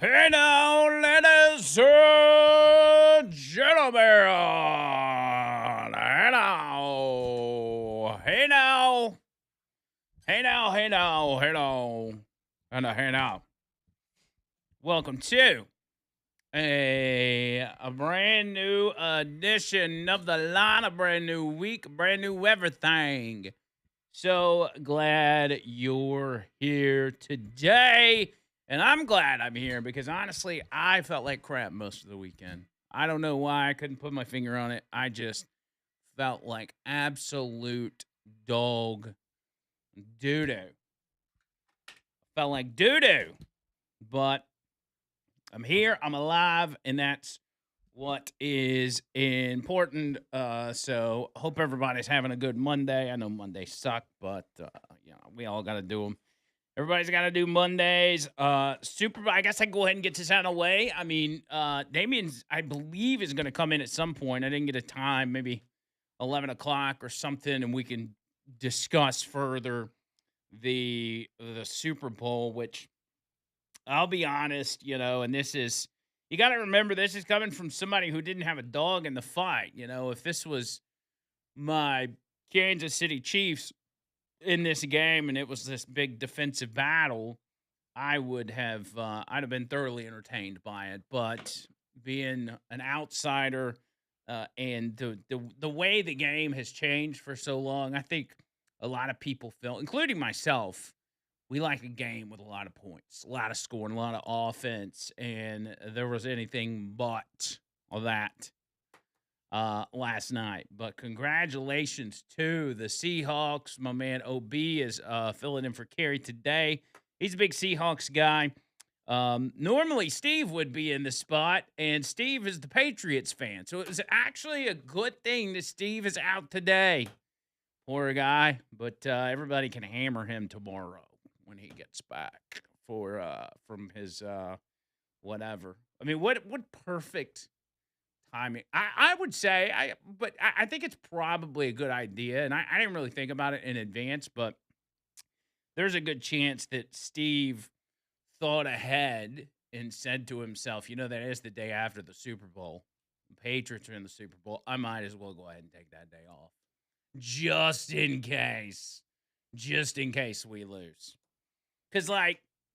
Hey now, ladies and gentlemen. Hey now. Hey now. Hey now. Hey now. Hey now. Hey now. Welcome to a brand new edition of the line, a brand new week, brand new everything. So glad you're here today. And I'm glad I'm here because honestly, I felt like crap most of the weekend. I don't know why I couldn't put my finger on it. I just felt like absolute dog doo doo. Felt like doo doo. But I'm here, I'm alive, and that's what is important. So hope everybody's having a good Monday. I know Mondays suck, but we all got to do them. Everybody's got to do Mondays. Super. I guess I can go ahead and get this out of the way. I mean, Damien's, I believe, is going to come in at some point. I didn't get a time, maybe 11 o'clock or something, and we can discuss further the Super Bowl. Which I'll be honest, and this is you got to remember this is coming from somebody who didn't have a dog in the fight. If this was my Kansas City Chiefs in this game and it was this big defensive battle, I'd have been thoroughly entertained by it. But being an outsider, and the way the game has changed for so long, I think a lot of people feel, including myself, we like a game with a lot of points, a lot of scoring, a lot of offense, and there was anything but of that last night. But congratulations to the Seahawks. My man OB is filling in for Kerry today. He's a big Seahawks guy. Normally, Steve would be in the spot, and Steve is the Patriots fan. So it was actually a good thing that Steve is out today. Poor guy. But everybody can hammer him tomorrow when he gets back from his whatever. I mean, what perfect timing. I would say I think it's probably a good idea, and I didn't really think about it in advance, but there's a good chance that Steve thought ahead and said to himself, that is the day after the Super Bowl. The Patriots are in the Super Bowl. I might as well go ahead and take that day off. Just in case. Just in case we lose. Because,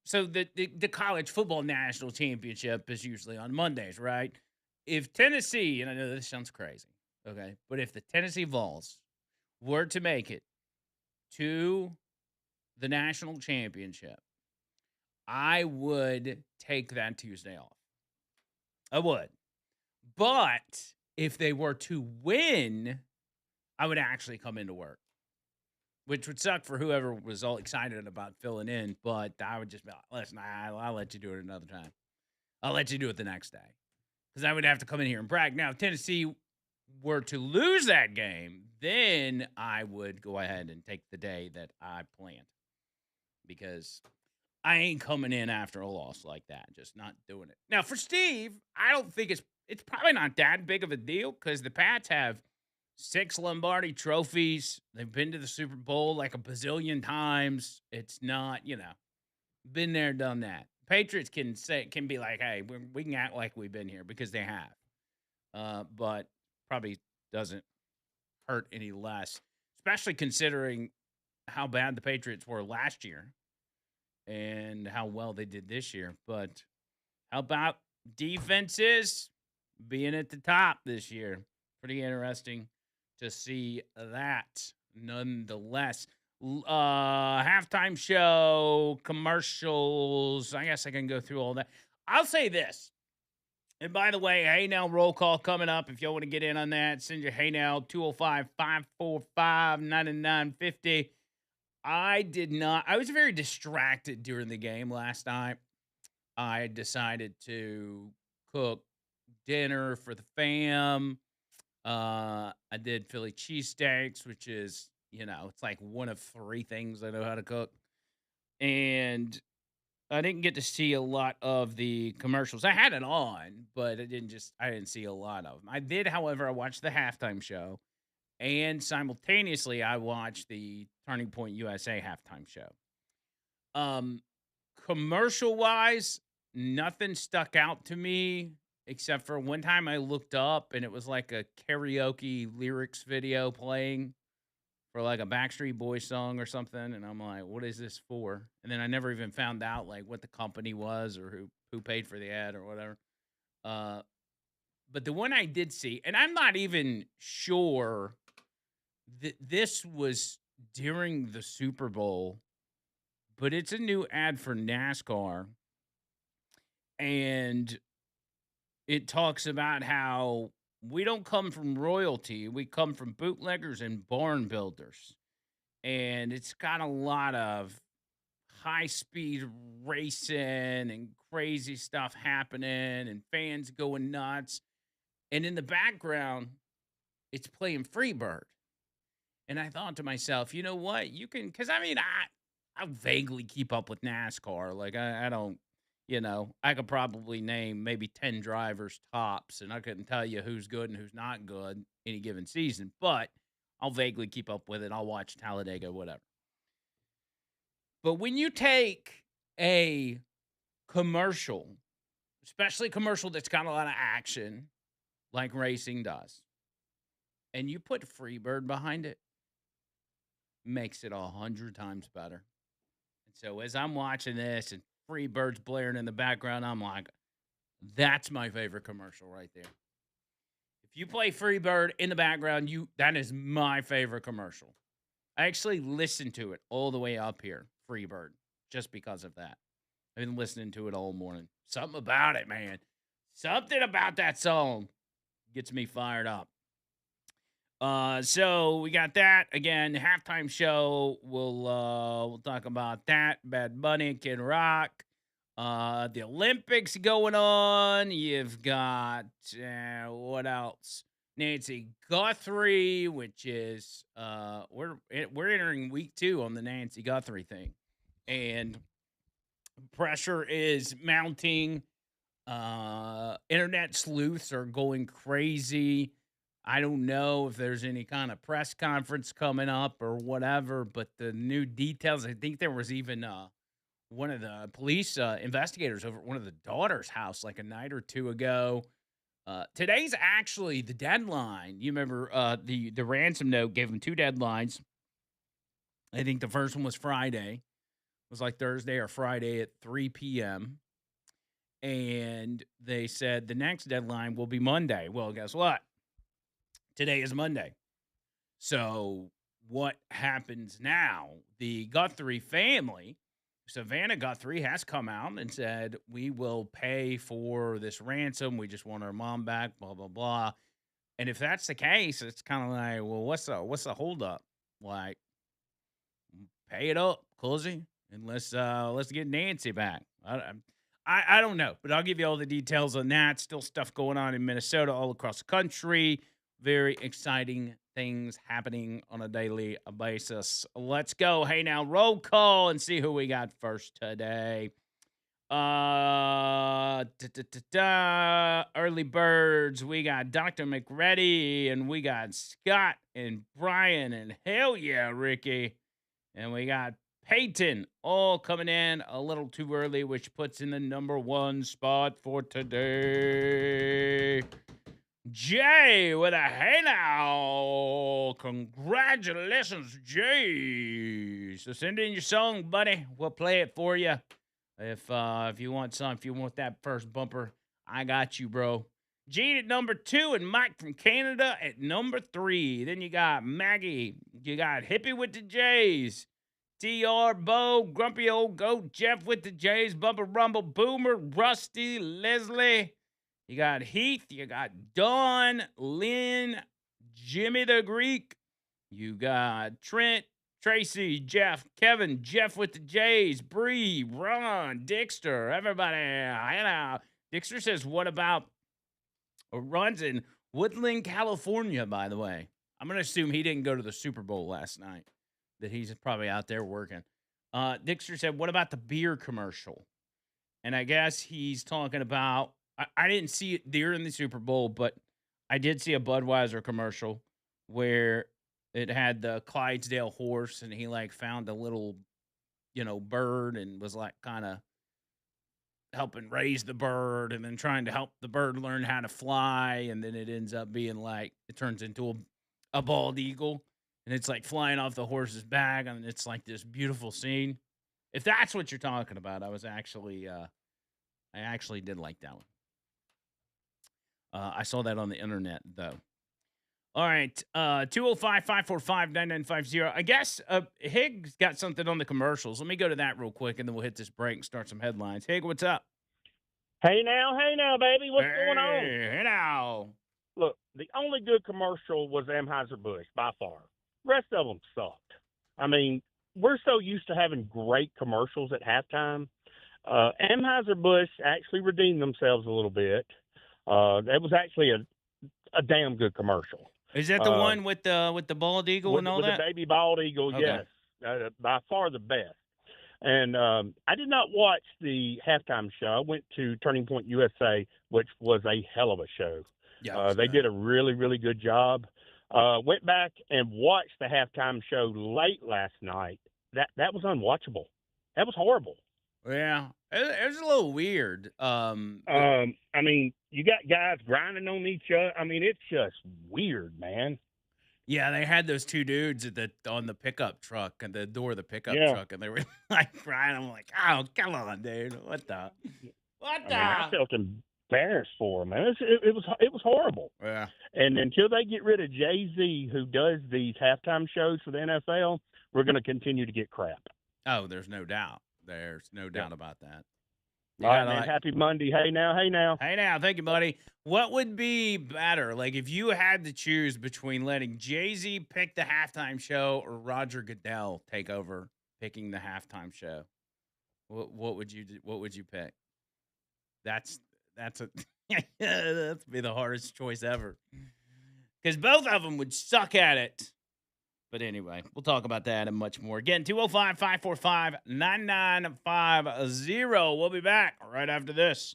so the college football national championship is usually on Mondays, right? If Tennessee, and I know this sounds crazy, okay, but if the Tennessee Vols were to make it to the national championship, I would take that Tuesday off. I would. But if they were to win, I would actually come into work, which would suck for whoever was all excited about filling in. But I would just be like, listen, I'll let you do it another time. I'll let you do it the next day. Because I would have to come in here and brag. Now, if Tennessee were to lose that game, then I would go ahead and take the day that I planned. Because I ain't coming in after a loss like that. Just not doing it. Now, for Steve, I don't think it's probably not that big of a deal because the Pats have 6 Lombardi trophies. They've been to the Super Bowl like a bazillion times. It's not, been there, done that. Patriots can be like, hey, we can act like we've been here because they have. But probably doesn't hurt any less, especially considering how bad the Patriots were last year and how well they did this year. But how about defenses being at the top this year? Pretty interesting to see that nonetheless. Halftime show, commercials. I guess I can go through all that. I'll say this. And by the way, Hey Now roll call coming up. If y'all want to get in on that, send your Hey Now 205-545-9950. I was very distracted during the game last night. I decided to cook dinner for the fam. I did Philly cheesesteaks, which is, it's like one of 3 things I know how to cook. And I didn't get to see a lot of the commercials. I had it on, but I didn't see a lot of them. I did, however, I watched the halftime show and simultaneously I watched the Turning Point USA halftime show. Um, Commercial wise, nothing stuck out to me except for one time I looked up and it was like a karaoke lyrics video playing for like a Backstreet Boys song or something, and I'm like, "What is this for?" And then I never even found out like what the company was or who paid for the ad or whatever. Uh, but the one I did see, and I'm not even sure that this was during the Super Bowl, but it's a new ad for NASCAR, and it talks about how we don't come from royalty, we come from bootleggers and barn builders. And it's got a lot of high speed racing and crazy stuff happening and fans going nuts. And in the background, it's playing Freebird. And I thought to myself, you know what? You can, because I mean, I vaguely keep up with NASCAR. Like, I don't, I could probably name maybe 10 drivers tops, and I couldn't tell you who's good and who's not good any given season, but I'll vaguely keep up with it. I'll watch Talladega, whatever. But when you take a commercial, especially a commercial that's got a lot of action, like racing does, and you put Freebird behind it, makes it 100 times better. And so as I'm watching this and Freebird's blaring in the background, I'm like, that's my favorite commercial right there. If you play Freebird in the background, that is my favorite commercial. I actually listened to it all the way up here, Freebird, just because of that. I've been listening to it all morning. Something about it, man. Something about that song gets me fired up. So we got that again. Halftime show. We'll talk about that. Bad Bunny, Kid Rock. The Olympics going on. You've got what else? Nancy Guthrie, which is we're entering week 2 on the Nancy Guthrie thing, and pressure is mounting. Internet sleuths are going crazy. I don't know if there's any kind of press conference coming up or whatever, but the new details, I think there was even one of the police investigators over at one of the daughter's house like a night or two ago. Today's actually the deadline. You remember the ransom note gave them 2 deadlines. I think the first one was Friday. It was like Thursday or Friday at 3 p.m. And they said the next deadline will be Monday. Well, guess what? Today is Monday. So what happens now? The Guthrie family, Savannah Guthrie, has come out and said, we will pay for this ransom. We just want our mom back, blah, blah, blah. And if that's the case, it's kind of like, well, what's the holdup? Like, pay it up, Cozy, and let's get Nancy back. I don't know, but I'll give you all the details on that. Still stuff going on in Minnesota, all across the country. Very exciting things happening on a daily basis. Let's go. Hey, now roll call and see who we got first today. Early birds. We got Dr. McReady and we got Scott and Brian and hell yeah, Ricky. And we got Peyton all coming in a little too early, which puts in the number 1 spot for today. Jay with a hey now. Congratulations, Jay. So send in your song, buddy. We'll play it for you. If you want that first bumper, I got you, bro. Gene at number 2 and Mike from Canada at number 3. Then you got Maggie. You got Hippie with the J's. TR, Bo, Grumpy Old Goat, Jeff with the J's, Bumper Rumble, Boomer, Rusty, Leslie. You got Heath. You got Dawn, Lynn, Jimmy the Greek. You got Trent, Tracy, Jeff, Kevin, Jeff with the J's, Bree, Ron, Dixter, everybody. You know, Dixter says, what about runs in Woodland, California, by the way? I'm going to assume he didn't go to the Super Bowl last night, that he's probably out there working. Dixter said, what about the beer commercial? And I guess he's talking about, I didn't see it during the Super Bowl, but I did see a Budweiser commercial where it had the Clydesdale horse and he like found a little, bird and was like kind of helping raise the bird and then trying to help the bird learn how to fly, and then it ends up being like it turns into a bald eagle, and it's like flying off the horse's back, and it's like this beautiful scene. If that's what you're talking about, I actually did like that one. I saw that on the internet though. All right, 205-545-9950. I guess Hig's got something on the commercials. Let me go to that real quick, and then we'll hit this break and start some headlines. Hig, what's up? Hey now, baby, what's going on? Hey now. Look, the only good commercial was Anheuser-Busch by far. Rest of them sucked. I mean, we're so used to having great commercials at halftime. Anheuser-Busch actually redeemed themselves a little bit. That was actually a damn good commercial. Is that the one with the bald eagle with, and all with that? the baby bald eagle, Okay. yes, by far the best. And I did not watch the halftime show. I went to Turning Point USA, which was a hell of a show. Yeah. They did a really, really good job. Went back and watched the halftime show late last night. That was unwatchable. That was horrible. Yeah. It was a little weird. I mean, you got guys grinding on each other. I mean, it's just weird, man. Yeah, they had those two dudes on the pickup truck and the door of the pickup Yeah. truck, and they were like crying. I'm like, oh, come on, dude. What the? What I the? mean, I felt embarrassed for them, man. It was horrible. Yeah. And until they get rid of Jay-Z, who does these halftime shows for the NFL, we're going to continue to get crap. Oh, there's no doubt. There's no doubt about that. All right, man. Happy Monday. Hey now. Hey now. Thank you, buddy. What would be better? Like, if you had to choose between letting Jay-Z pick the halftime show or Roger Goodell take over picking the halftime show, what would you do? What would you pick? That's a that's be the hardest choice ever. Because both of them would suck at it. But anyway, we'll talk about that and much more. Again, 205-545-9950. We'll be back right after this.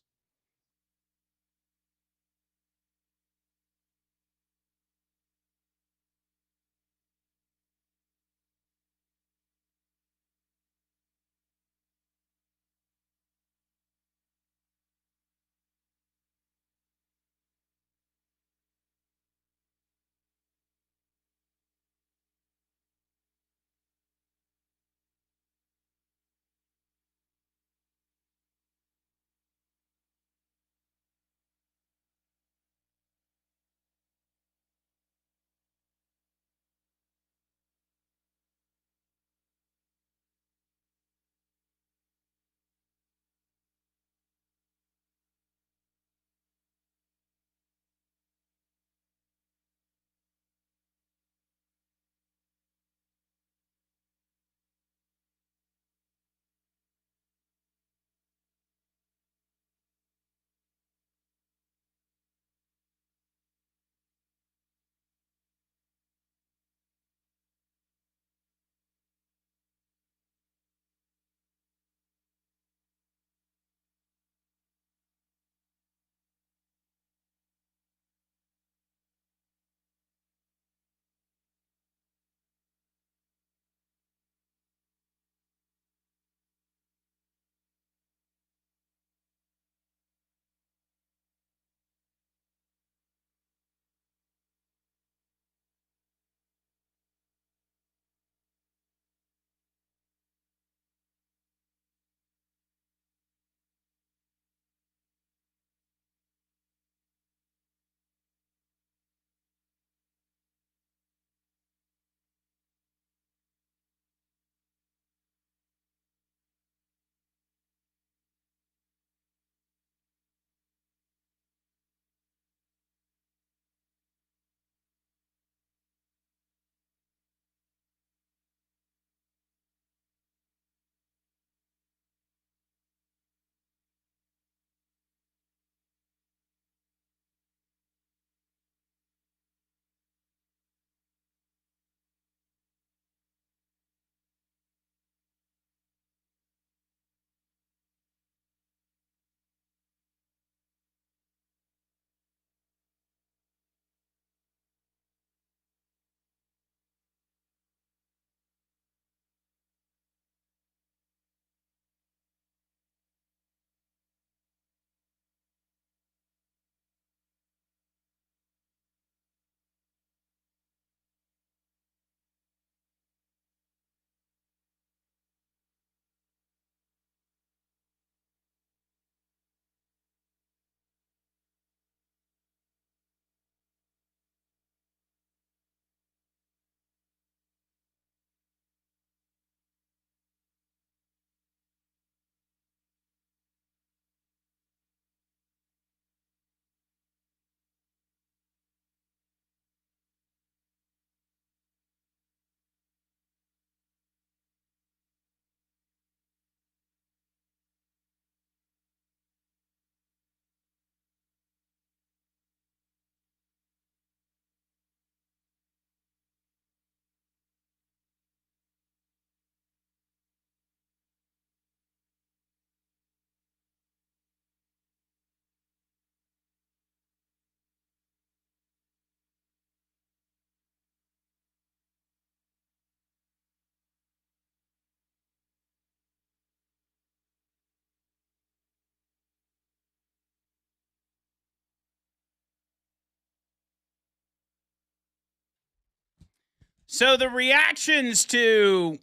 So the reactions to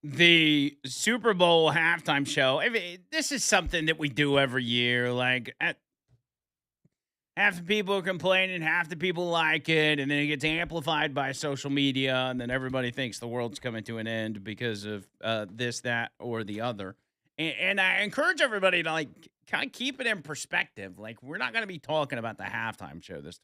the Super Bowl halftime show, this is something that we do every year. Like, half the people are complaining, half the people like it, and then it gets amplified by social media, and then everybody thinks the world's coming to an end because of this, that, or the other. And I encourage everybody to like kind of keep it in perspective. Like, we're not going to be talking about the halftime show this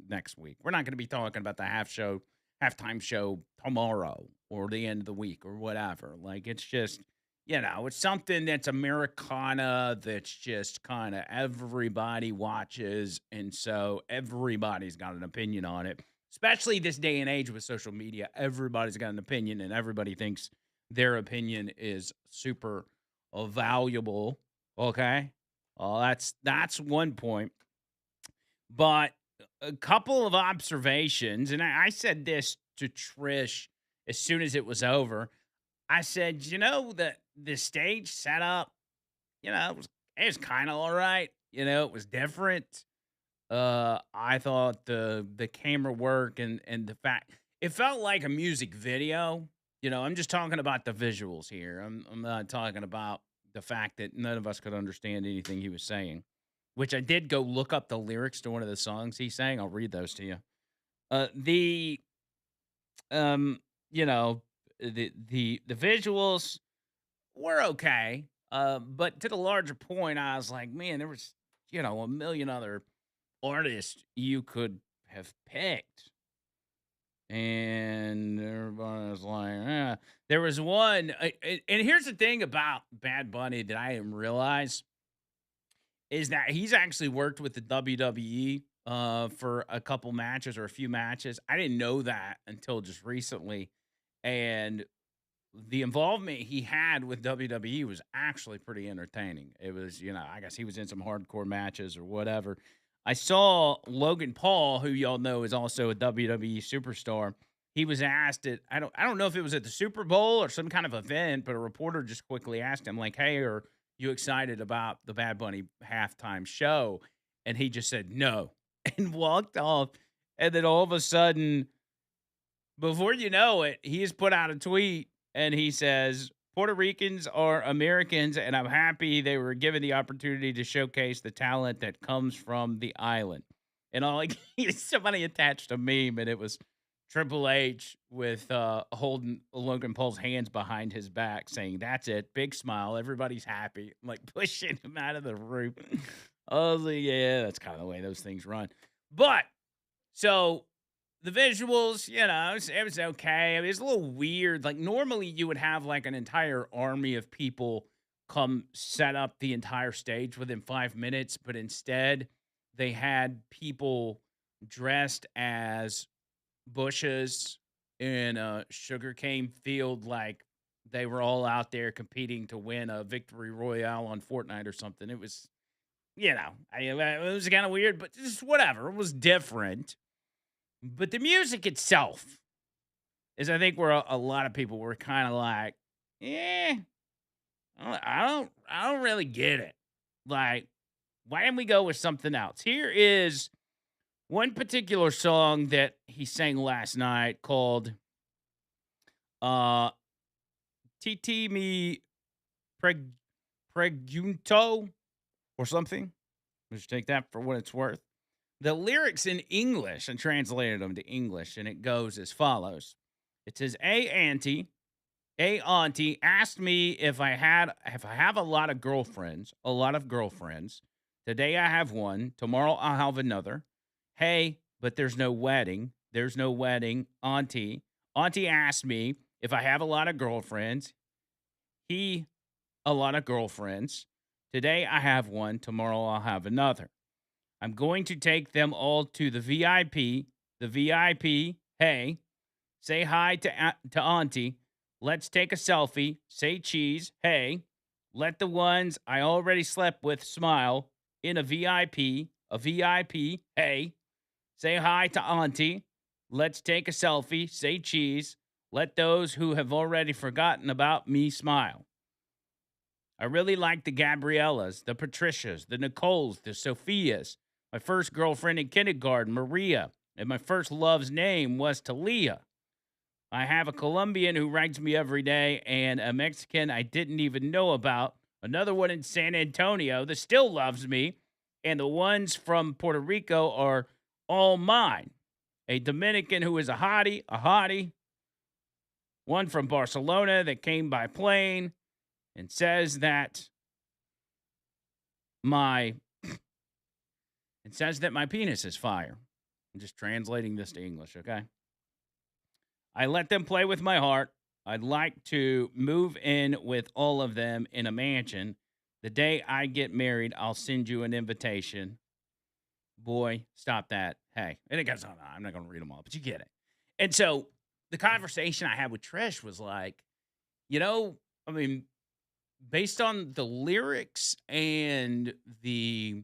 next week. We're not going to be talking about the halftime show tomorrow or the end of the week or whatever. Like, it's just it's something that's Americana that's just kind of everybody watches. And so everybody's got an opinion on it, especially this day and age with social media. Everybody's got an opinion and everybody thinks their opinion is super valuable. Okay. Well, that's one point. But a couple of observations, and I said this to Trish as soon as it was over. I said, that the stage setup, it was kind of all right. It was different. I thought the camera work and the fact it felt like a music video. I'm just talking about the visuals here. I'm not talking about the fact that none of us could understand anything he was saying, which I did go look up the lyrics to one of the songs he sang. I'll read those to you. The um, you know, the visuals were okay. But to the larger point, I was like, man, there was, a million other artists you could have picked. And everybody was like, there was one. And here's the thing about Bad Bunny that I didn't realize is that he's actually worked with the WWE for a couple matches or a few matches. I didn't know that until just recently. And the involvement he had with WWE was actually pretty entertaining. It was, I guess he was in some hardcore matches or whatever. I saw Logan Paul, who y'all know is also a WWE superstar. He was asked it. I don't know if it was at the Super Bowl or some kind of event, but a reporter just quickly asked him, like, "Hey, are you excited about the Bad Bunny halftime show?" And he just said no and walked off. And then all of a sudden, before you know it, he's put out a tweet and he says, Puerto Ricans are Americans, and I'm happy they were given the opportunity to showcase the talent that comes from the island. And all like somebody attached a meme, and it was Triple H with holding Logan Paul's hands behind his back, saying, "That's it, big smile, everybody's happy," like pushing him out of the room. I was like, yeah, that's kind of the way those things run. But so the visuals, it was okay. I mean, it's a little weird. Like normally you would have like an entire army of people come set up the entire stage within 5 minutes, but instead they had people dressed as bushes in a sugarcane field, like they were all out there competing to win a victory royale on Fortnite or something. It was, it was kind of weird, but just whatever. It was different. But the music itself is, I think, where a lot of people were kind of like, "Yeah, I don't really get it. Like, why didn't we go with something else?" Here is one particular song that he sang last night called uh "Titi Mi Preg Pregunto" or something. Let's take that for what it's worth. The lyrics in English, and translated them to English, and it goes as follows. It says, a auntie asked me if I have a lot of girlfriends. Today I have one, tomorrow I'll have another. Hey, but there's no wedding. There's no wedding, auntie. Auntie asked me if I have a lot of girlfriends. He a lot of girlfriends. Today I have one, tomorrow I'll have another. I'm going to take them all to the VIP. The VIP, hey, say hi to Auntie. Let's take a selfie. Say cheese. Hey, let the ones I already slept with smile. In a VIP. A VIP, hey, say hi to Auntie. Let's take a selfie. Say cheese. Let those who have already forgotten about me smile. I really like the Gabrielas, the Patricias, the Nicoles, the Sophias. My first girlfriend in kindergarten, Maria, and my first love's name was Talia. I have a Colombian who writes me every day, and a Mexican I didn't even know about. Another one in San Antonio that still loves me, and the ones from Puerto Rico are all mine. A Dominican who is a hottie. One from Barcelona that came by plane and says that my my penis is fire. I'm just translating this to English, okay? I let them play with my heart. I'd like to move in with all of them in a mansion. The day I get married, I'll send you an invitation. Boy, stop that. Hey, and it goes on. I'm not going to read them all, but you get it. And so the conversation I had with Trish was like, you know, I mean, based on the lyrics and the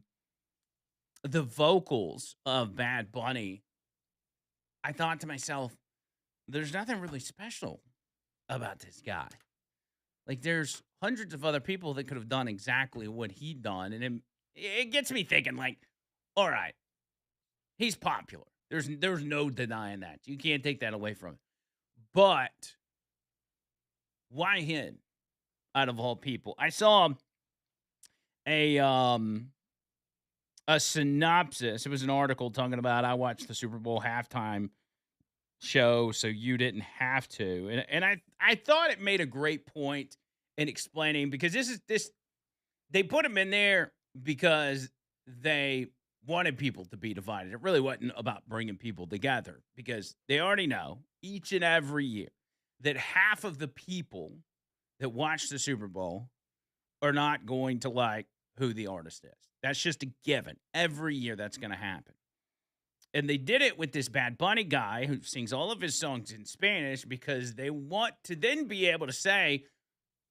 vocals of Bad Bunny, I thought to myself, there's nothing really special about this guy. Like, there's hundreds of other people that could have done exactly what he done, and it gets me thinking. Like, all right, he's popular. There's no denying that. You can't take that away from him. But why him? Out of all people, I saw a a synopsis. It was an article talking about I watched the Super Bowl halftime show, so you didn't have to. And I thought it made a great point in explaining, because this they put him in there because they wanted people to be divided. It really wasn't about bringing people together, because they already know each and every year that half of the people that watch the Super Bowl are not going to like who the artist is. That's just a given. Every year that's going to happen. And they did it with this Bad Bunny guy who sings all of his songs in Spanish, because they want to then be able to say,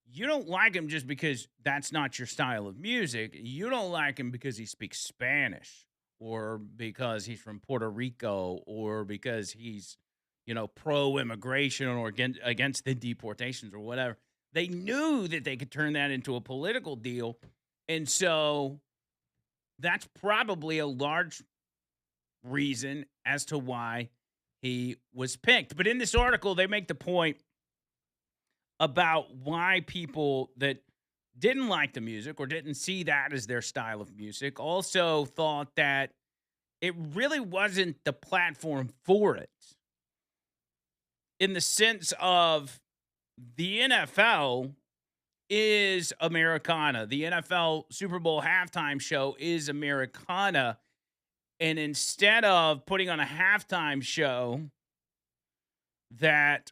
you don't like him just because that's not your style of music. You don't like him because he speaks Spanish, or because he's from Puerto Rico, or because he's, pro immigration, or against the deportations or whatever. They knew that they could turn that into a political deal. And so that's probably a large reason as to why he was picked. But in this article, they make the point about why people that didn't like the music, or didn't see that as their style of music, also thought that it really wasn't the platform for it, in the sense of the NFL is Americana. The NFL Super Bowl halftime show is Americana. And instead of putting on a halftime show that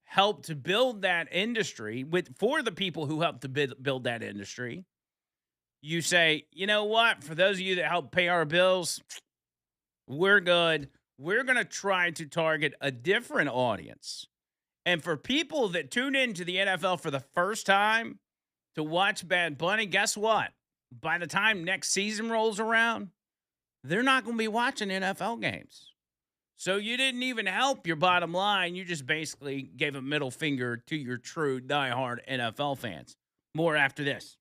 helped to build that industry for the people who helped to build that industry, you say, you know what? For those of you that help pay our bills, we're good. We're going to try to target a different audience. And for people that tune into the NFL for the first time to watch Bad Bunny, guess what? By the time next season rolls around, they're not going to be watching NFL games. So you didn't even help your bottom line. You just basically gave a middle finger to your true diehard NFL fans. More after this.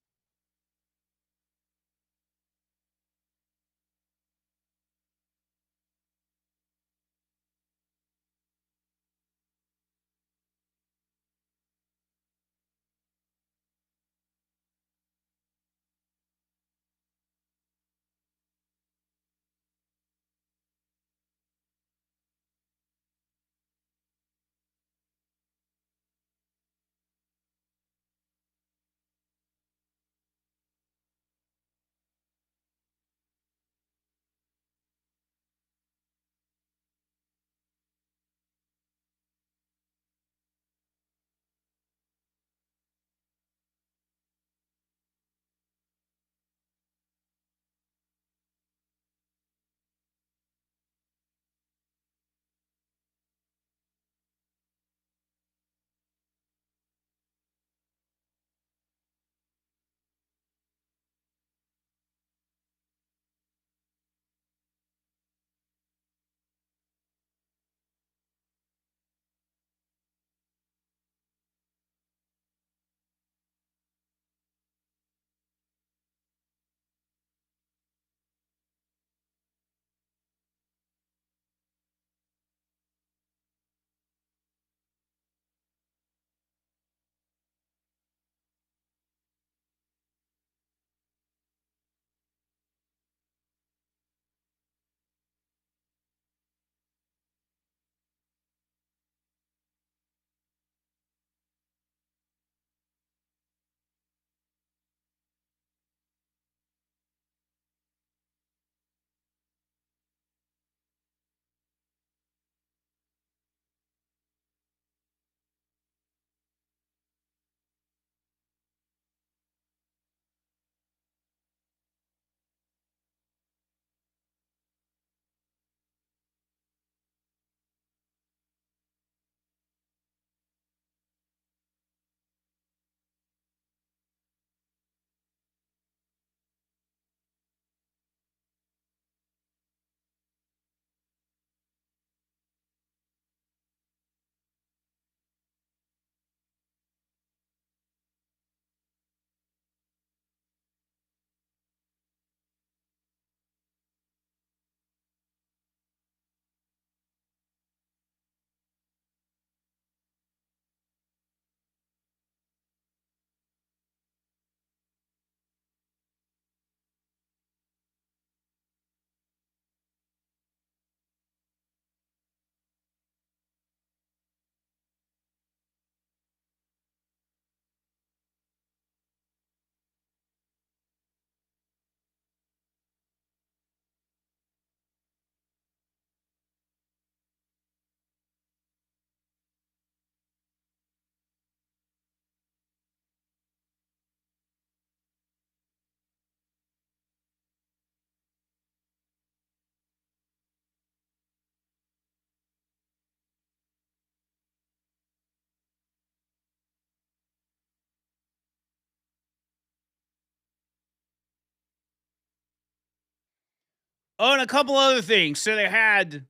Oh, and a couple other things. So they had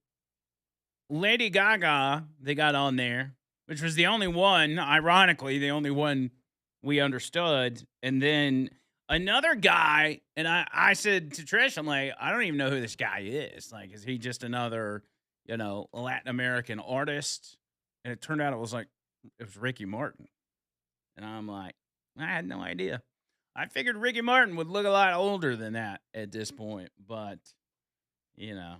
Lady Gaga, they got on there, which was the only one, ironically, the only one we understood. And then another guy, and I said to Trish, I'm like, I don't even know who this guy is. Like, is he just another, Latin American artist? And it turned out it was Ricky Martin. And I'm like, I had no idea. I figured Ricky Martin would look a lot older than that at this point, but you know,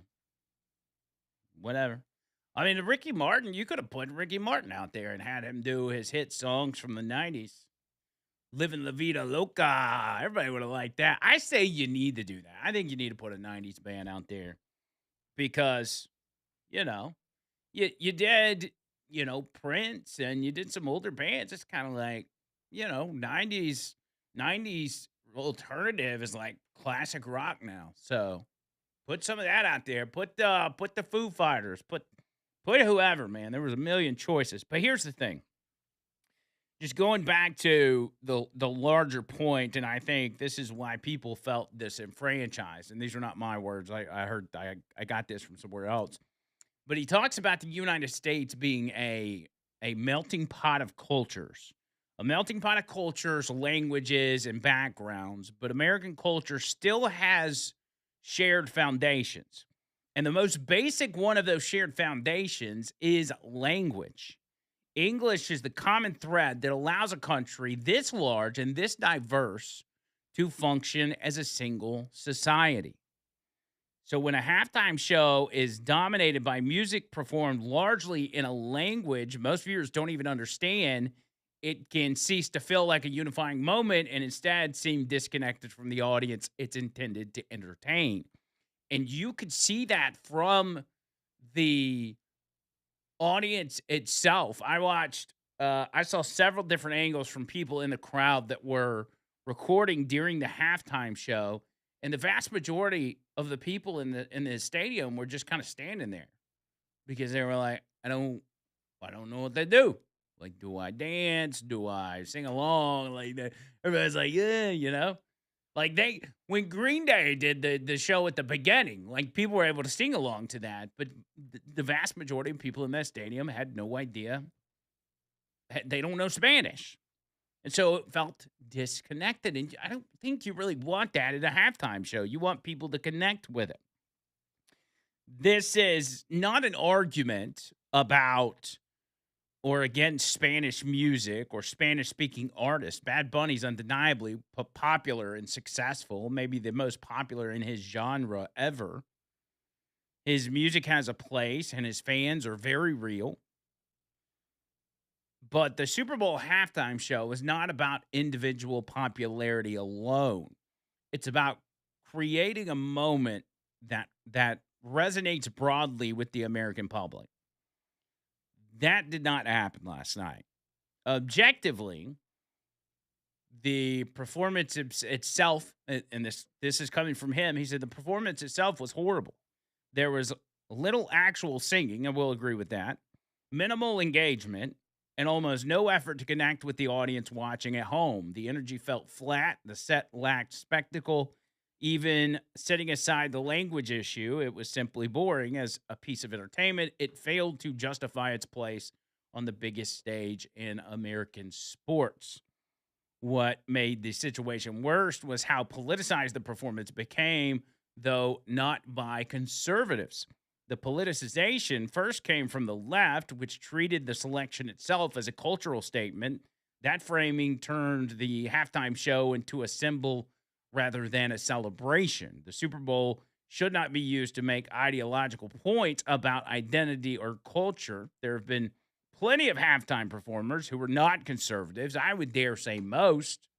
whatever. I mean, Ricky Martin, you could have put Ricky Martin out there and had him do his hit songs from the 90s. Living La Vida Loca. Everybody would have liked that. I say you need to do that. I think you need to put a 90s band out there because, you know, you did, Prince and you did some older bands. It's kind of like, 90s alternative is like classic rock now. So put some of that out there. Put the Foo Fighters. Put whoever, man. There was a million choices. But here's the thing. Just going back to the larger point, and I think this is why people felt disenfranchised. And these are not my words. I got this from somewhere else. But he talks about the United States being a melting pot of cultures. A melting pot of cultures, languages, and backgrounds. But American culture still has shared foundations. And the most basic one of those shared foundations is language. English is the common thread that allows a country this large and this diverse to function as a single society. So when a halftime show is dominated by music performed largely in a language most viewers don't even understand, it can cease to feel like a unifying moment and instead seem disconnected from the audience it's intended to entertain. And you could see that from the audience itself. I saw several different angles from people in the crowd that were recording during the halftime show, and the vast majority of the people in the stadium were just kind of standing there because they were like, I don't know what they do. Like, do I dance? Do I sing along? Like, everybody's like, yeah. Like when Green Day did the show at the beginning, like people were able to sing along to that, but the vast majority of people in that stadium had no idea. They don't know Spanish. And so it felt disconnected. And I don't think you really want that at a halftime show. You want people to connect with it. This is not an argument about or against Spanish music or Spanish-speaking artists. Bad Bunny's undeniably popular and successful, maybe the most popular in his genre ever. His music has a place, and his fans are very real. But the Super Bowl halftime show is not about individual popularity alone. It's about creating a moment that resonates broadly with the American public. That did not happen last night. Objectively, the performance itself, and this is coming from him, he said the performance itself was horrible. There was little actual singing, I will agree with that, minimal engagement, and almost no effort to connect with the audience watching at home. The energy felt flat, the set lacked spectacle. Even setting aside the language issue, it was simply boring as a piece of entertainment. It failed to justify its place on the biggest stage in American sports. What made the situation worse was how politicized the performance became, though not by conservatives. The politicization first came from the left, which treated the selection itself as a cultural statement. That framing turned the halftime show into a symbol rather than a celebration. The Super Bowl should not be used to make ideological points about identity or culture. There have been plenty of halftime performers who were not conservatives. I would dare say most,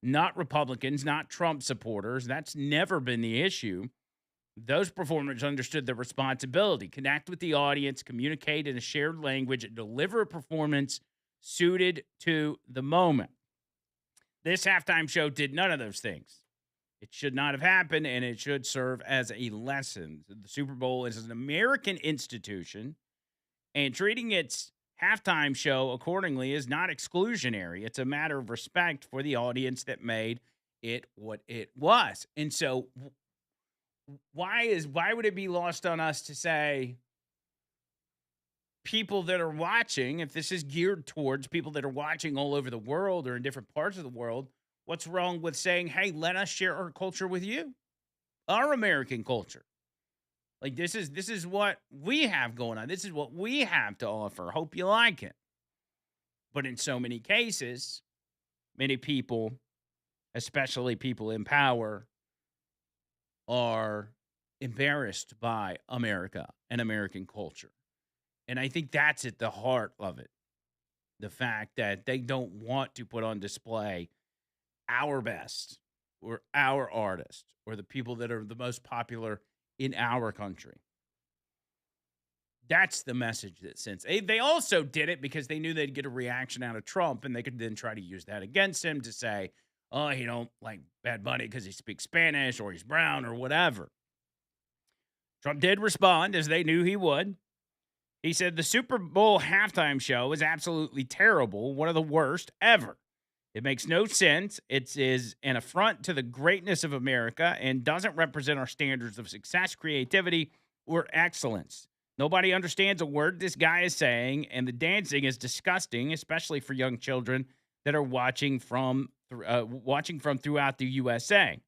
not Republicans, not Trump supporters. That's never been the issue. Those performers understood their responsibility, connect with the audience, communicate in a shared language, and deliver a performance suited to the moment. This halftime show did none of those things. It should not have happened, and it should serve as a lesson. The Super Bowl is an American institution, and treating its halftime show accordingly is not exclusionary. It's a matter of respect for the audience that made it what it was. And so why would it be lost on us to say people that are watching, if this is geared towards people that are watching all over the world or in different parts of the world, what's wrong with saying, "Hey, let us share our culture with you, our American culture." Like this is what we have going on. This is what we have to offer. Hope you like it. But in so many cases, many people, especially people in power, are embarrassed by America and American culture. And I think that's at the heart of it. The fact that they don't want to put on display our best or our artists or the people that are the most popular in our country. That's the message that sends. They also did it because they knew they'd get a reaction out of Trump, and they could then try to use that against him to say, "Oh, he don't like Bad Bunny because he speaks Spanish or he's brown or whatever." Trump did respond, as they knew he would. He said the Super Bowl halftime show is absolutely terrible, one of the worst ever. It makes no sense. It is an affront to the greatness of America and doesn't represent our standards of success, creativity, or excellence. Nobody understands a word this guy is saying, and the dancing is disgusting, especially for young children that are watching from throughout the USA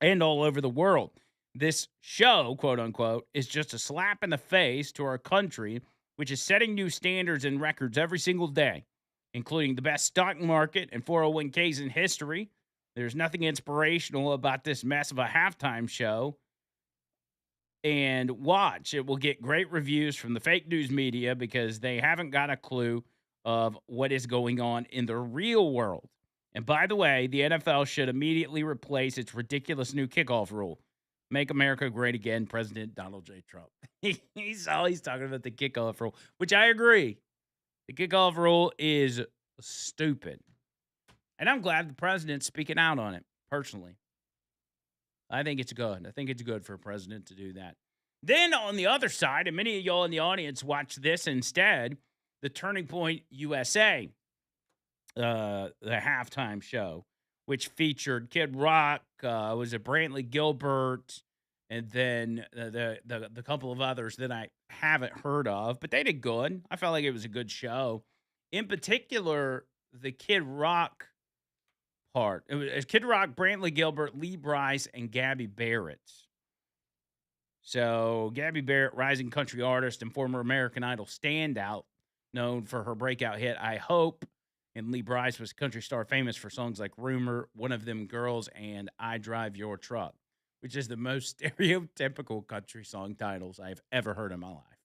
and all over the world. This show, quote unquote, is just a slap in the face to our country, which is setting new standards and records every single day, including the best stock market and 401ks in history. There's nothing inspirational about this mess of a halftime show. And watch, it will get great reviews from the fake news media because they haven't got a clue of what is going on in the real world. And by the way, the NFL should immediately replace its ridiculous new kickoff rule. Make America great again, President Donald J. Trump. He's always talking about the kickoff rule, which I agree. The kickoff rule is stupid. And I'm glad the president's speaking out on it, personally. I think it's good. I think it's good for a president to do that. Then on the other side, and many of y'all in the audience watch this instead, the Turning Point USA, the halftime show, which featured Kid Rock, was it Brantley Gilbert, and then the couple of others that I haven't heard of, but they did good. I felt like it was a good show. In particular, the Kid Rock part. It was Kid Rock, Brantley Gilbert, Lee Brice, and Gabby Barrett. So Gabby Barrett, rising country artist and former American Idol standout, known for her breakout hit "I Hope," and Lee Brice was country star famous for songs like "Rumor," "One of Them Girls," and "I Drive Your Truck," which is the most stereotypical country song titles I've ever heard in my life.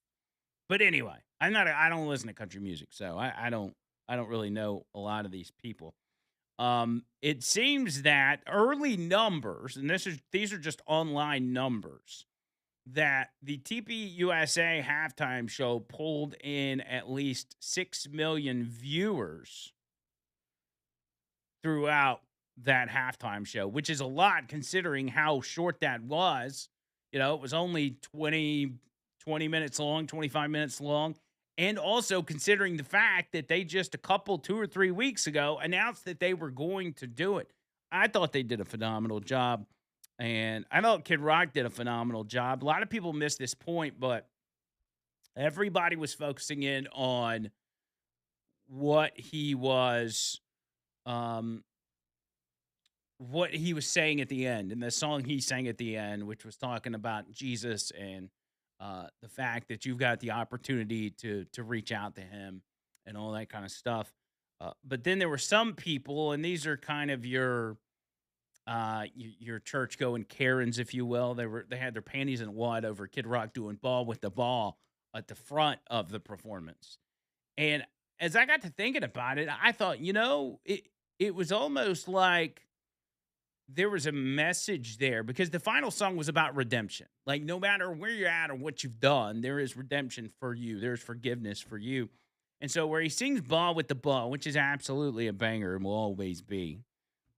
But anyway, I don't listen to country music, so I don't really know a lot of these people. It seems that early numbers, and these are just online numbers, that the TPUSA halftime show pulled in at least 6 million viewers throughout that halftime show, which is a lot considering how short that was. It was only 20 minutes long, 25 minutes long. And also considering the fact that they just 2 or 3 weeks ago announced that they were going to do it. I thought they did a phenomenal job. And I thought Kid Rock did a phenomenal job. A lot of people missed this point, but everybody was focusing in on what he was saying at the end, and the song he sang at the end, which was talking about Jesus and the fact that you've got the opportunity to reach out to him and all that kind of stuff. But then there were some people, and these are kind of your church going Karens, if you will. They had their panties in a wad over Kid Rock doing "Ball with the Ball" at the front of the performance. And as I got to thinking about it, I thought, it was almost like there was a message there because the final song was about redemption. Like, no matter where you're at or what you've done, there is redemption for you. There's forgiveness for you. And so where he sings "Ball with the Ball," which is absolutely a banger and will always be,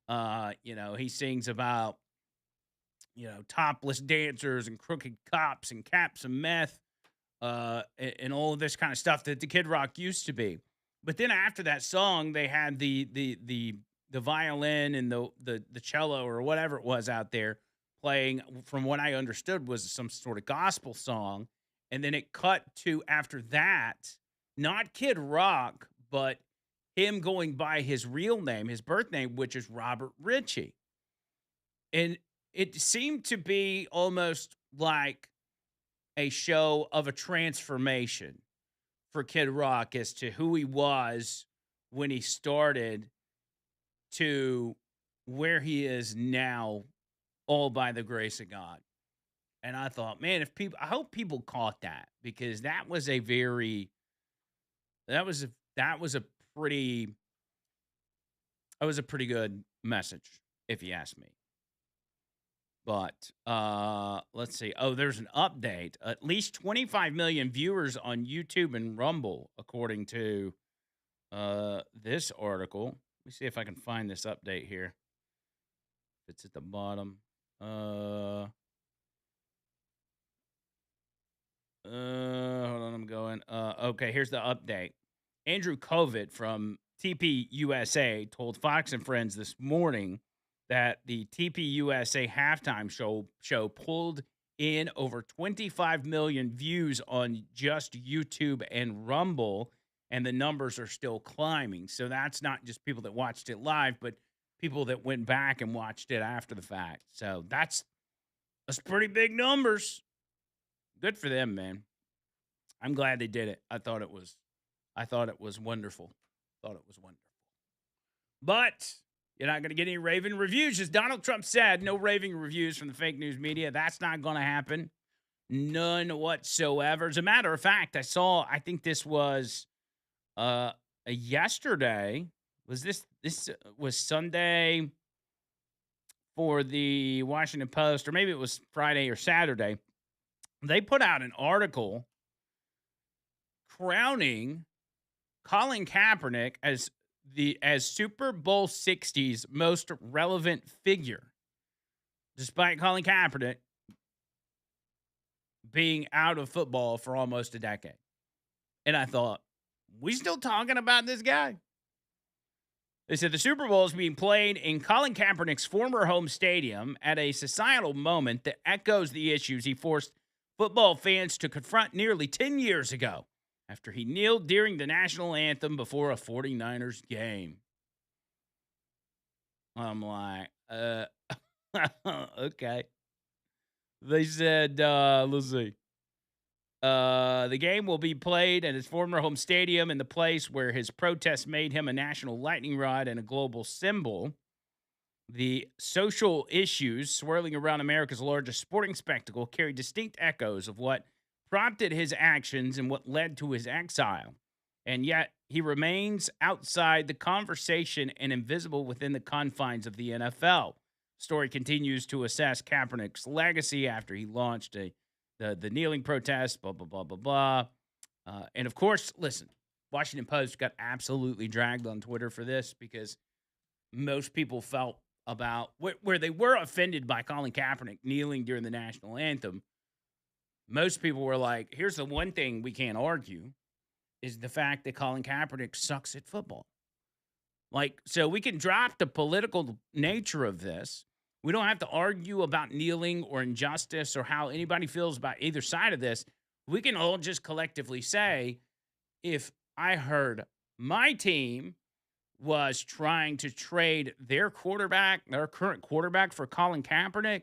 he sings about, topless dancers and crooked cops and caps and meth, and all of this kind of stuff that the Kid Rock used to be. But then after that song, they had the violin and the cello or whatever it was out there playing, from what I understood, was some sort of gospel song, and then it cut to after that, not Kid Rock, but him going by his real name, his birth name, which is Robert Ritchie. And it seemed to be almost like a show of a transformation for Kid Rock as to who he was when he started to where he is now, all by the grace of God. And I thought, man, if people, I hope people caught that, because that was a very, that was a, that was a pretty, that was a pretty good message, if you ask me. But let's see. Oh, there's an update. At least 25 million viewers on YouTube and Rumble, according to this article. Let me see if I can find this update here. If it's at the bottom. Hold on, I'm going. Okay, here's the update. Andrew Kovic from TP USA told Fox and Friends this morning that the TP USA halftime show pulled in over 25 million views on just YouTube and Rumble, and the numbers are still climbing. So that's not just people that watched it live, but people that went back and watched it after the fact. So that's pretty big numbers. Good for them, man. I'm glad they did it. I thought it was wonderful. Thought it was wonderful. But you're not going to get any raving reviews. As Donald Trump said, no raving reviews from the fake news media. That's not going to happen. None whatsoever. As a matter of fact, I think this was yesterday. This was Sunday for the Washington Post, or maybe it was Friday or Saturday. They put out an article crowning Colin Kaepernick as Super Bowl 60's most relevant figure, despite Colin Kaepernick being out of football for almost a decade. And I thought, we still talking about this guy? They said the Super Bowl is being played in Colin Kaepernick's former home stadium at a societal moment that echoes the issues he forced football fans to confront nearly 10 years ago, after he kneeled during the national anthem before a 49ers game. I'm like, okay. They said, let's see. The game will be played at his former home stadium in the place where his protests made him a national lightning rod and a global symbol. The social issues swirling around America's largest sporting spectacle carry distinct echoes of what prompted his actions and what led to his exile. And yet, he remains outside the conversation and invisible within the confines of the NFL. Story continues to assess Kaepernick's legacy after he launched the kneeling protest, blah, blah, blah, blah, blah. And of course, listen, Washington Post got absolutely dragged on Twitter for this, because most people felt about where they were offended by Colin Kaepernick kneeling during the national anthem. Most people were like, here's the one thing we can't argue, is the fact that Colin Kaepernick sucks at football. Like, so we can drop the political nature of this. We don't have to argue about kneeling or injustice or how anybody feels about either side of this. We can all just collectively say, if I heard my team was trying to trade their current quarterback for Colin Kaepernick,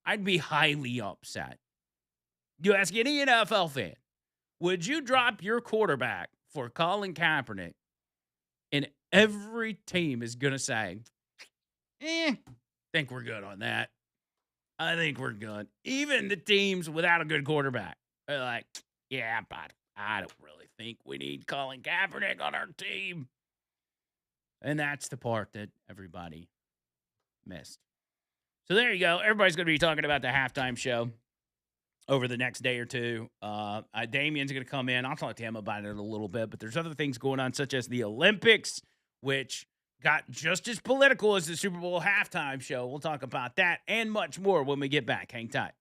I'd be highly upset. You ask any NFL fan, would you drop your quarterback for Colin Kaepernick? And every team is going to say, think we're good on that. I think we're good. Even the teams without a good quarterback are like, yeah, but I don't really think we need Colin Kaepernick on our team. And that's the part that everybody missed. So there you go. Everybody's going to be talking about the halftime show over the next day or two. Damien's going to come in. I'll talk to him about it a little bit. But there's other things going on, such as the Olympics, which got just as political as the Super Bowl halftime show. We'll talk about that and much more when we get back. Hang tight.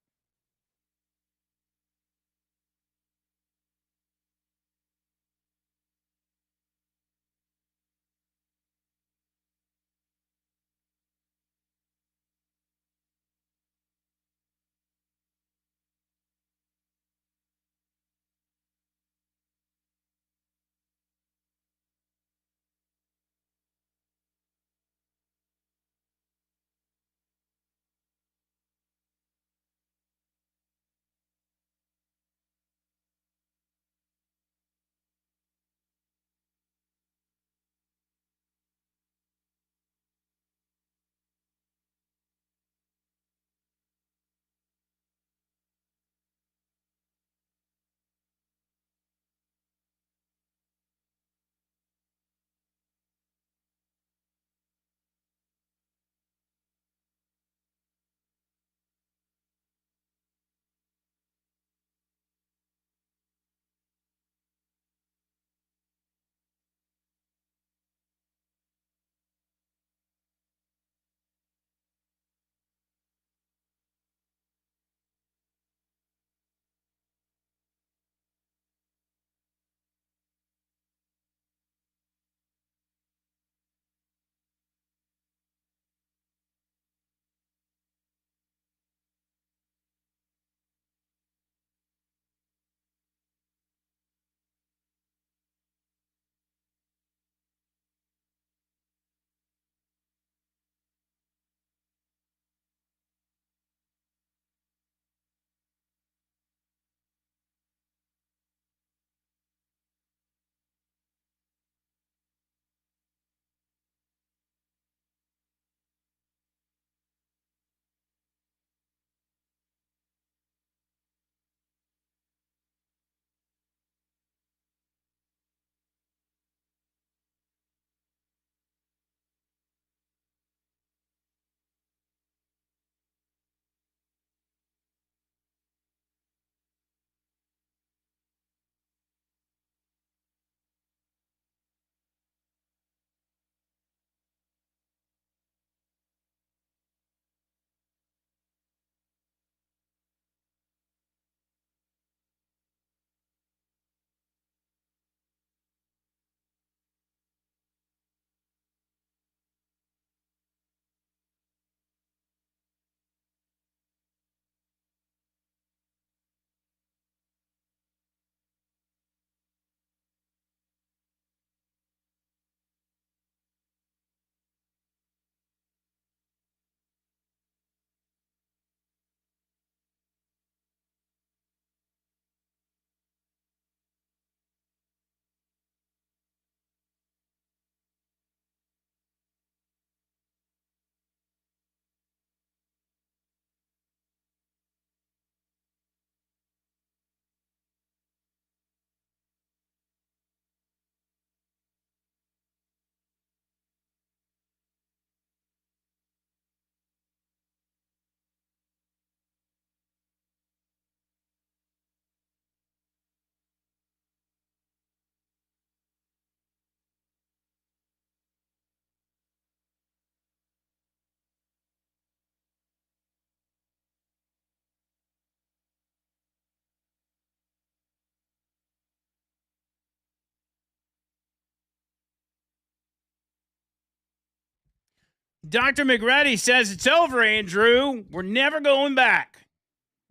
Dr. McReady says it's over, Andrew. We're never going back.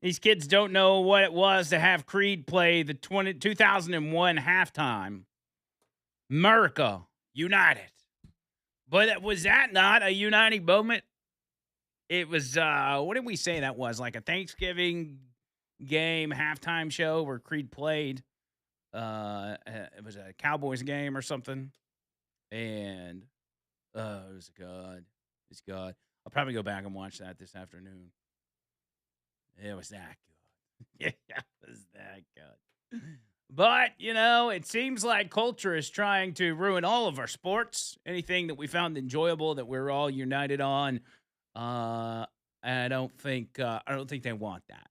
These kids don't know what it was to have Creed play the 2001 halftime. America United. But was that not a uniting moment? It was, what did we say that was? Like a Thanksgiving game halftime show where Creed played. It was a Cowboys game or something. And, it was God. It's God. I'll probably go back and watch that this afternoon. It was that good. Yeah, it was that good. But, it seems like culture is trying to ruin all of our sports. Anything that we found enjoyable that we're all united on. I don't think they want that.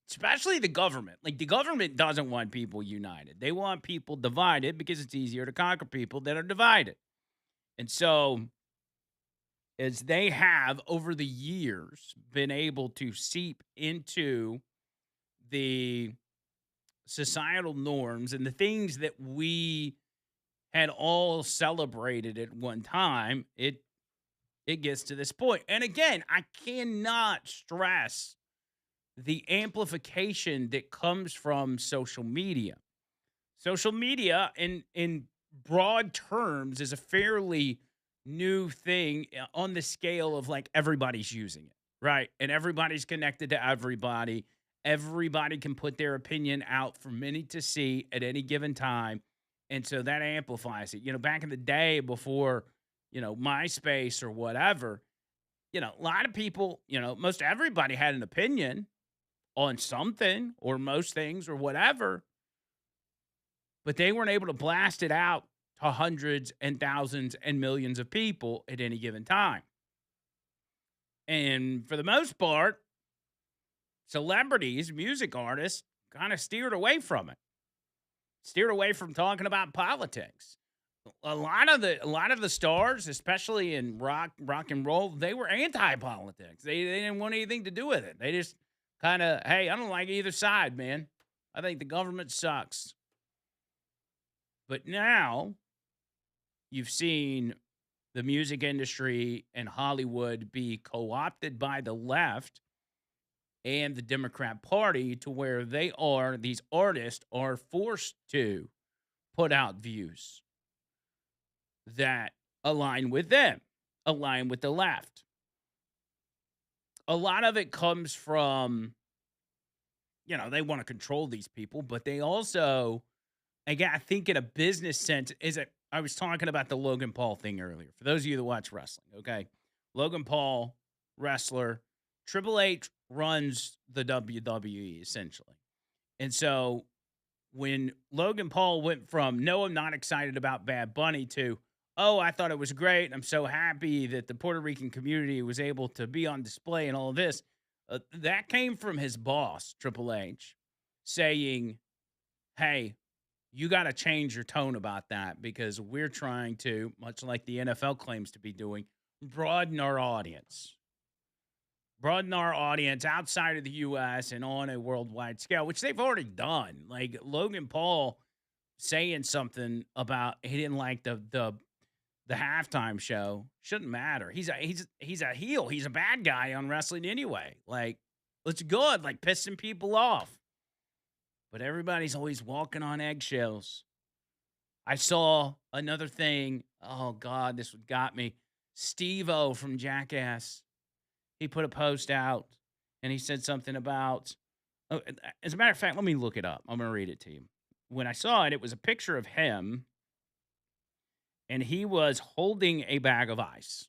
Especially the government. Like, the government doesn't want people united. They want people divided because it's easier to conquer people that are divided. And so, as they have over the years been able to seep into the societal norms and the things that we had all celebrated at one time, it gets to this point. And again, I cannot stress the amplification that comes from social media. Social media, in broad terms, is a fairly new thing on the scale of like everybody's using it, right? And everybody's connected to everybody. Everybody can put their opinion out for many to see at any given time. And so that amplifies it. Back in the day before, MySpace or whatever, a lot of people, most everybody had an opinion on something or most things or whatever, but they weren't able to blast it out to hundreds and thousands and millions of people at any given time. And for the most part, celebrities, music artists, kind of steered away from it. Steered away from talking about politics. A lot of the stars, especially in rock and roll, they were anti-politics. They didn't want anything to do with it. They just kind of, hey, I don't like either side, man. I think the government sucks. But now you've seen the music industry and Hollywood be co-opted by the left and the Democrat Party to where these artists are forced to put out views that align with them, align with the left. A lot of it comes from, they want to control these people, but they also, again, I think in a business sense, I was talking about the Logan Paul thing earlier. For those of you that watch wrestling, okay? Logan Paul, wrestler. Triple H runs the WWE, essentially. And so when Logan Paul went from, no, I'm not excited about Bad Bunny to, oh, I thought it was great. I'm so happy that the Puerto Rican community was able to be on display and all of this. That came from his boss, Triple H, saying, hey, you got to change your tone about that because we're trying to, much like the NFL claims to be doing, broaden our audience. Broaden our audience outside of the U.S. and on a worldwide scale, which they've already done. Like Logan Paul saying something about he didn't like the halftime show shouldn't matter. He's a heel. He's a bad guy on wrestling anyway. Like, it's good, like pissing people off. But everybody's always walking on eggshells. I saw another thing. Oh, God, this got me. Steve-O from Jackass. He put a post out, and he said something about, as a matter of fact, let me look it up. I'm going to read it to you. When I saw it, it was a picture of him, and he was holding a bag of ice.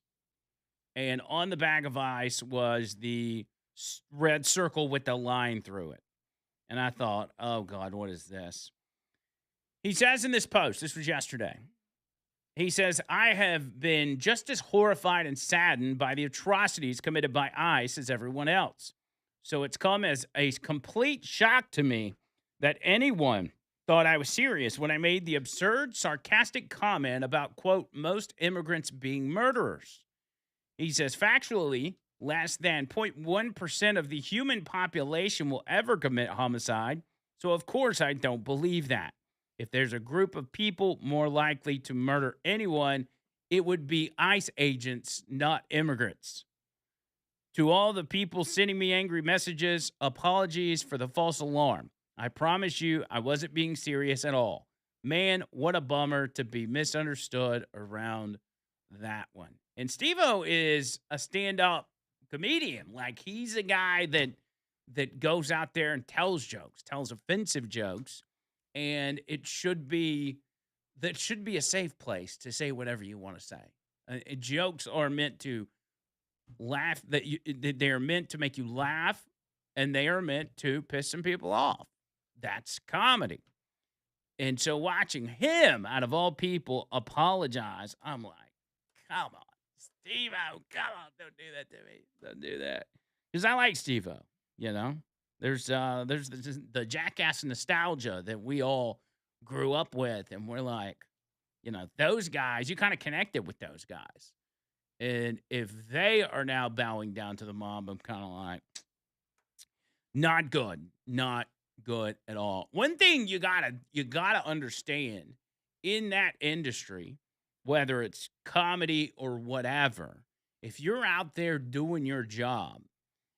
And on the bag of ice was the red circle with the line through it. And I thought, oh, God, what is this? He says in this post, this was yesterday, he says, I have been just as horrified and saddened by the atrocities committed by ICE as everyone else. So it's come as a complete shock to me that anyone thought I was serious when I made the absurd, sarcastic comment about, quote, most immigrants being murderers. He says, factually, less than 0.1% of the human population will ever commit homicide. So, of course, I don't believe that. If there's a group of people more likely to murder anyone, it would be ICE agents, not immigrants. To all the people sending me angry messages, apologies for the false alarm. I promise you, I wasn't being serious at all. Man, what a bummer to be misunderstood around that one. And Steve-O is a stand-up comedian. Like, he's a guy that goes out there and tells jokes, tells offensive jokes, and that should be a safe place to say whatever you want to say. Jokes are meant to laugh, they are meant to make you laugh, and they are meant to piss some people off. That's comedy. And so watching him, out of all people, apologize, I'm like, come on, Steve-O, come on, don't do that to me. Don't do that. Because I like Steve-O, you know? There's the jackass nostalgia that we all grew up with, and we're like, those guys, you kind of connected with those guys. And if they are now bowing down to the mob, I'm kind of like, not good. Not good at all. One thing you gotta understand in that industry, whether it's comedy or whatever, if you're out there doing your job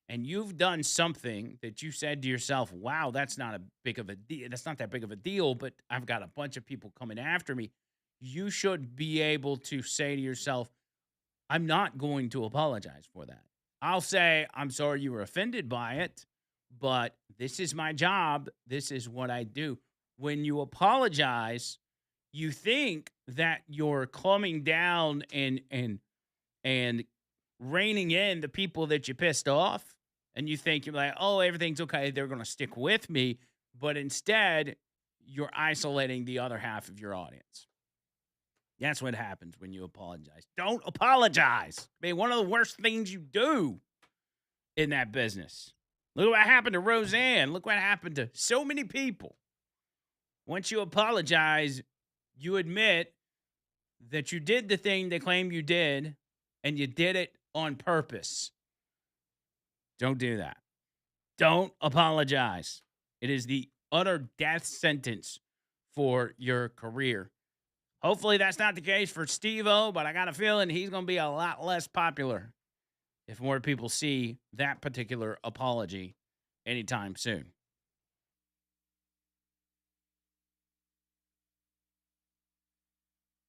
and you've done something that you said to yourself, wow, that's not a big of a deal. That's not that big of a deal, but I've got a bunch of people coming after me. You should be able to say to yourself, I'm not going to apologize for that. I'll say, I'm sorry you were offended by it, but this is my job. This is what I do. When you apologize, you think that you're calming down and reining in the people that you pissed off. And you think you're like, oh, everything's okay. They're going to stick with me. But instead, you're isolating the other half of your audience. That's what happens when you apologize. Don't apologize. I mean, one of the worst things you do in that business. Look what happened to Roseanne. Look what happened to so many people. Once you apologize, you admit that you did the thing they claim you did, and you did it on purpose. Don't do that. Don't apologize. It is the utter death sentence for your career. Hopefully that's not the case for Steve-O, but I got a feeling he's going to be a lot less popular if more people see that particular apology anytime soon.